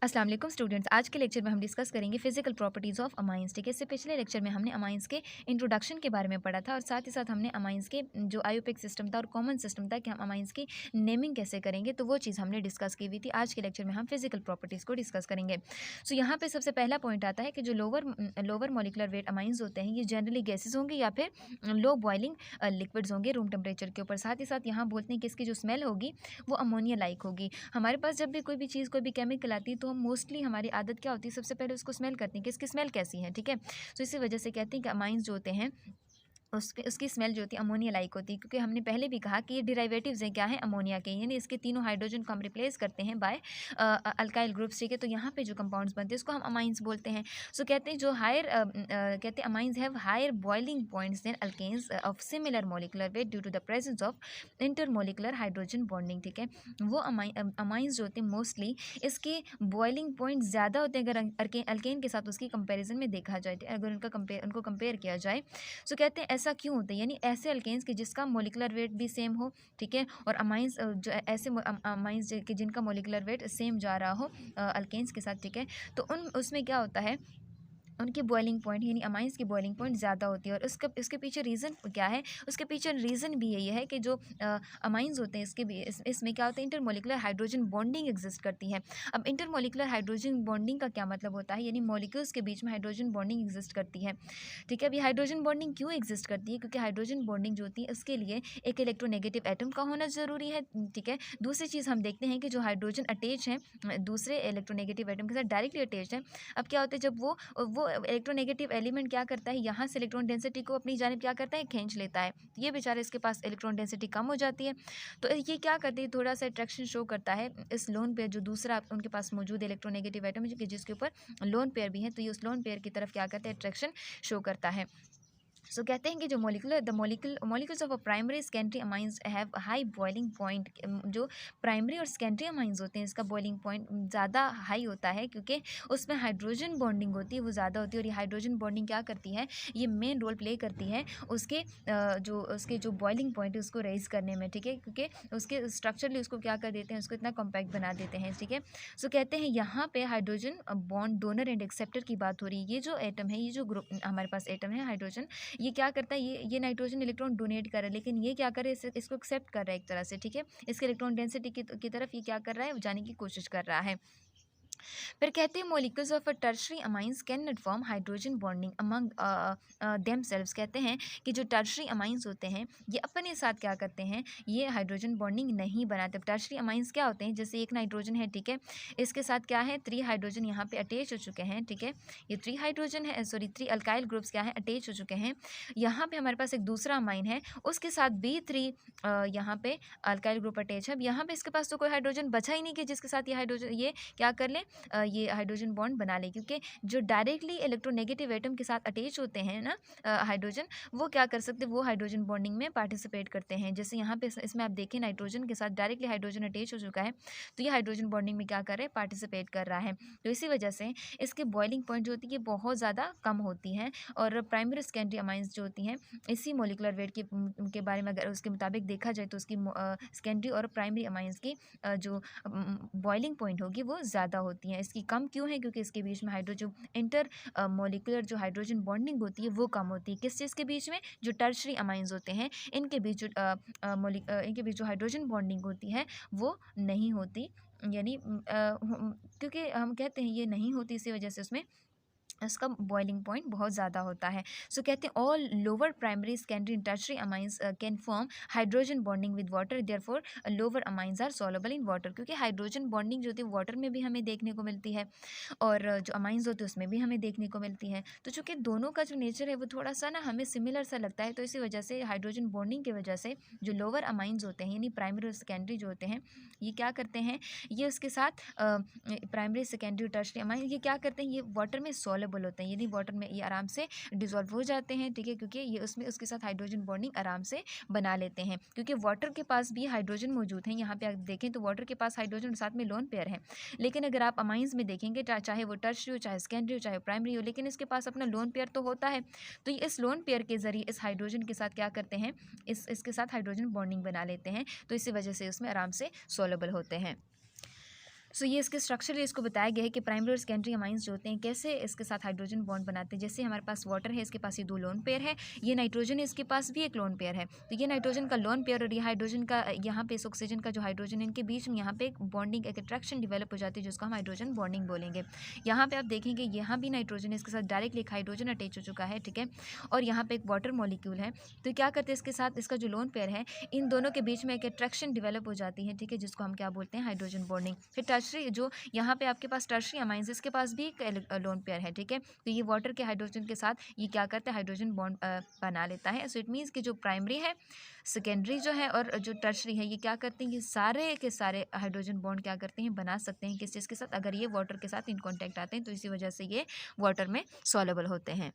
अस्सलाम वालेकुम स्टूडेंट्स। आज के लेक्चर में हम डिस्कस करेंगे फिजिकल प्रॉपर्टीज़ ऑफ अमाइंस। ठीक है, इससे पिछले लेक्चर में हमने अमाइंस के इंट्रोडक्शन के बारे में पढ़ा था और साथ ही साथ हमने अमाइंस के जो आईयूपीएसी सिस्टम था और कॉमन सिस्टम था कि हम अमाइंस की नेमिंग कैसे करेंगे, तो वो चीज़ हमने डिस्कस की हुई थी। आज के लेक्चर में हम फिजिकल प्रॉपर्टीज़ को डिस्कस करेंगे। सो यहाँ पे सबसे पहला पॉइंट आता है कि जो लोअर मॉलिकुलर वेट अमाइंस होते हैं ये जनरली गैसेज होंगे या फिर लो बॉइलिंग लिक्विड्स होंगे रूम टेम्परेचर के ऊपर। साथ ही साथ यहाँ बोलते हैं कि इसकी जो स्मेल होगी वो अमोनिया लाइक होगी। हमारे पास जब भी कोई भी चीज़, कोई भी केमिकल आती है तो हम मोस्टली हमारी आदत क्या होती है, सबसे पहले उसको स्मेल करते हैं कि इसकी स्मेल कैसी है। ठीक है, तो इसी वजह से कहते हैं कि अमाइंस जो होते हैं उसकी स्मेल जो होती है अमोनिया लाइक होती है, क्योंकि हमने पहले भी कहा कि ये डिराइवेटिव्स हैं क्या है अमोनिया के, यानी इसके तीनों हाइड्रोजन को हम रिप्लेस करते हैं बाय अल्काइल ग्रुप्स। ठीक है, तो यहाँ पे जो कंपाउंड्स बनते हैं उसको हम अमाइंस बोलते हैं। सो कहते हैं जो कहते हैं amines have higher boiling points than alkanes of similar molecular weight due to the presence of intermolecular hydrogen bonding. ठीक है, वो अमाइंस जो होते हैं मोस्टली इसके बॉइलिंग पॉइंट ज़्यादा होते हैं अगर अल्केन के साथ उसकी कंपेरिजन में देखा जाए, अगर उनको कंपेयर किया जाए। सो कहते हैं ऐसा क्यों होता है, यानी ऐसे अल्केन्स के जिसका मोलिकुलर वेट भी सेम हो। ठीक है, और अमाइंस जो ऐसे अमाइंस के जिनका मोलिकुलर वेट सेम जा रहा हो अल्केन्स के साथ। ठीक है, तो उसमें क्या होता है, उनकी बॉइलिंग पॉइंट यानी अमाइंस की बॉइलिंग पॉइंट ज़्यादा होती है। और इसके पीछे रीज़न क्या है, उसके पीछे रीज़न भी यही है कि जो अमाइंस होते हैं इसके भी इसमें क्या होता है, इंटरमोलिकुलर हाइड्रोजन बॉन्डिंग एग्जिस्ट करती है। अब इंटरमोलिकुलर हाइड्रोजन बॉन्डिंग का क्या मतलब होता है, यानी मॉलिक्यूल्स के बीच में हाइड्रोजन बॉन्डिंग एग्जिस्ट करती है। ठीक है, अभी हाइड्रोजन बॉन्डिंग क्यों एग्जिस्ट करती है, क्योंकि हाइड्रोजन बॉन्डिंग जो होती है उसके लिए एक इलेक्ट्रोनेगेटिव एटम का होना ज़रूरी है। ठीक है, दूसरी चीज़ हम देखते हैं कि जो हाइड्रोजन अटैच है दूसरे इलेक्ट्रोनेगेटिव एटम के साथ डायरेक्टली अटैच है। अब क्या होता है, जब वो इलेक्ट्रोनेगेटिव एलिमेंट क्या करता है, यहाँ से इलेक्ट्रॉन डेंसिटी को अपनी जानिब क्या करता है, खींच लेता है। तो ये बेचारे इसके पास इलेक्ट्रॉन डेंसिटी कम हो जाती है, तो ये क्या करती है, थोड़ा सा अट्रैक्शन शो करता है इस लोन पेयर जो दूसरा उनके पास मौजूद इलेक्ट्रोनेगेटिव एटम है जिसके ऊपर लोन पेयर भी है, तो ये उस लोन पेयर की तरफ क्या करता है, अट्रैक्शन शो करता है। सो कहते हैं कि जो molecules of a primary secondary amines have high boiling point. जो प्राइमरी और सेकेंडरी अमाइंस होते हैं इसका बॉइलिंग पॉइंट ज़्यादा हाई होता है, क्योंकि उसमें हाइड्रोजन बॉन्डिंग होती है वो ज़्यादा होती है। और ये हाइड्रोजन बॉन्डिंग क्या करती है, ये मेन रोल प्ले करती है उसके जो बॉइलिंग पॉइंट है उसको रेज करने में। ठीक है, क्योंकि उसके स्ट्रक्चरली उसको क्या कर देते हैं, उसको इतना कॉम्पैक्ट बना देते हैं। ठीक है, सो कहते हैं यहाँ पे hydrogen bond donor and acceptor की बात हो रही है। ये जो एटम है, ये जो ग्रुप हमारे पास एटम है हाइड्रोजन, ये क्या करता है, ये नाइट्रोजन इलेक्ट्रॉन डोनेट कर रहा है, लेकिन ये क्या कर रहा है, इसको एक्सेप्ट कर रहा है एक तरह से। ठीक है, इसके इलेक्ट्रॉन डेंसिटी की तरफ ये क्या कर रहा है, जाने की कोशिश कर रहा है। फिर कहते हैं molecules of a tertiary amines can not form hydrogen bonding among themselves. कहते हैं कि जो टर्शरी अमाइंस होते हैं ये अपने साथ क्या करते हैं, ये हाइड्रोजन बॉन्डिंग नहीं बनाते। टर्शरी अमाइंस क्या होते हैं, जैसे एक नाइट्रोजन है, ठीक है, इसके साथ क्या है, 3 हाइड्रोजन यहाँ पे अटैच हो चुके हैं। ठीक है, ये 3 हाइड्रोजन है, सॉरी 3 अल्काइल ग्रुप्स क्या है, अटैच हो चुके हैं। यहाँ पे हमारे पास एक दूसरा अमाइन है, उसके साथ भी 3 यहाँ पे अल्काइल ग्रुप अटैच है। अब यहाँ पे इसके पास तो कोई हाइड्रोजन बचा ही नहीं कि जिसके साथ ये हाइड्रोजन ये क्या कर ले, ये हाइड्रोजन बॉन्ड बना ले, क्योंकि जो डायरेक्टली इलेक्ट्रोनेगेटिव एटम के साथ अटैच होते हैं ना हाइड्रोजन, वो क्या कर सकते हैं, वो हाइड्रोजन बॉन्डिंग में पार्टिसिपेट करते हैं। जैसे यहाँ पे इसमें आप देखें नाइट्रोजन के साथ डायरेक्टली हाइड्रोजन अटैच हो चुका है, तो ये हाइड्रोजन बॉन्डिंग में क्या कर रहा है, पार्टिसिपेट कर रहा है। तो इसी वजह से इसके बॉइलिंग पॉइंट जो होती है बहुत ज़्यादा कम होती हैं। और प्राइमरी सेकेंडरी अमाइंस जो होती हैं इसी मोलिकुलर वेट के बारे में अगर उसके मुताबिक देखा जाए तो उसकी सेकेंडरी और प्राइमरी अमाइंस की जो बॉइलिंग पॉइंट होगी वो ज़्यादा होती हैं। इसकी कम क्यों है, क्योंकि इसके बीच में हाइड्रोजन इंटर मोलिकुलर जो हाइड्रोजन बॉन्डिंग होती है वो कम होती है। किस चीज़ के बीच में, जो टर्शरी अमाइंस होते हैं इनके बीच इनके बीच जो हाइड्रोजन बॉन्डिंग होती है वो नहीं होती, यानी क्योंकि हम कहते हैं ये नहीं होती, इसी वजह से उसमें इसका बॉइलिंग पॉइंट बहुत ज़्यादा होता है। सो कहते हैं all lower primary secondary and tertiary amines can form hydrogen bonding with water, therefore lower amines are soluble in water. क्योंकि हाइड्रोजन बॉन्डिंग जो होती है वाटर में भी हमें देखने को मिलती है और जो अमाइंस होते हैं उसमें भी हमें देखने को मिलती है। तो चूँकि दोनों का जो नेचर है वो थोड़ा सा ना हमें सिमिलर सा लगता है, तो इसी वजह से हाइड्रोजन बॉन्डिंग की वजह से जो लोअर अमाइंस होते हैं यानी प्राइमरी और सेकेंडरी जो होते हैं ये क्या करते हैं, ये उसके साथ प्राइमरी सेकेंडरी टर्शरी अमाइन ये क्या करते हैं, ये वाटर में सॉल्युबल होते हैं, यानी वाटर में ये आराम से डिसॉल्व हो जाते हैं। ठीक है, क्योंकि ये उसमें उसके साथ हाइड्रोजन बॉन्डिंग आराम से बना लेते हैं, क्योंकि वाटर के पास भी हाइड्रोजन मौजूद हैं। यहाँ पे आप देखें तो वाटर के पास हाइड्रोजन साथ में लोन पेयर है, लेकिन अगर आप अमाइंस में देखेंगे चाहे वो टर्शरी हो, चाहे सेकेंडरी हो, चाहे प्राइमरी हो, लेकिन इसके पास अपना लोन पेयर तो होता है। तो ये इस लोन पेयर के जरिए इस हाइड्रोजन के साथ क्या करते हैं, इसके साथ हाइड्रोजन बॉन्डिंग बना लेते हैं, तो इसी वजह से उसमें आराम से सॉल्युबल होते हैं। सो ये इसके स्ट्रक्चरली इसको बताया गया है कि प्राइमरी और सेकेंडरी अमाइंस जो होते हैं कैसे इसके साथ हाइड्रोजन बॉन्ड बनाते हैं। जैसे हमारे पास वाटर है, इसके पास ये 2 लोन पेयर है, ये नाइट्रोजन है, इसके पास भी एक लोन पेयर है। तो ये नाइट्रोजन का लोन पेयर और ये हाइड्रोजन का यहाँ पे इस ऑक्सीजन का जो हाइड्रोजन है, इनके बीच में यहाँ पे एक बॉन्डिंग, एक अट्रैक्शन डेवलप हो जाती है जिसको हम हाइड्रोजन बॉन्डिंग बोलेंगे। यहाँ पे आप देखेंगे यहाँ भी नाइट्रोजन है, इसके साथ डायरेक्टली एक हाइड्रोजन अटैच हो चुका है, ठीक है। और यहाँ पे एक वाटर मॉलिक्यूल है। तो क्या करते हैं, इसके साथ इसका जो लोन पेयर है, इन दोनों के बीच में एक अट्रैक्शन डेवलप हो जाती है, ठीक है, जिसको हम क्या बोलते हैं, हाइड्रोजन बॉन्डिंग। फिर टर्शरी जो यहाँ पे आपके पास टर्शरी अमाइंस, इसके पास भी एक लोन पेयर है, ठीक है। तो ये वाटर के हाइड्रोजन के साथ ये क्या करता है, हाइड्रोजन बॉन्ड बना लेता है। सो इट मीन्स कि जो प्राइमरी है, सेकेंडरी जो है और जो टर्शरी है, ये क्या करते हैं, ये सारे के सारे हाइड्रोजन बॉन्ड क्या करते हैं, बना सकते हैं किस चीज़ के साथ, अगर ये वाटर के साथ इन कॉन्टैक्ट आते हैं, तो इसी वजह से ये वाटर में सॉल्युबल होते हैं।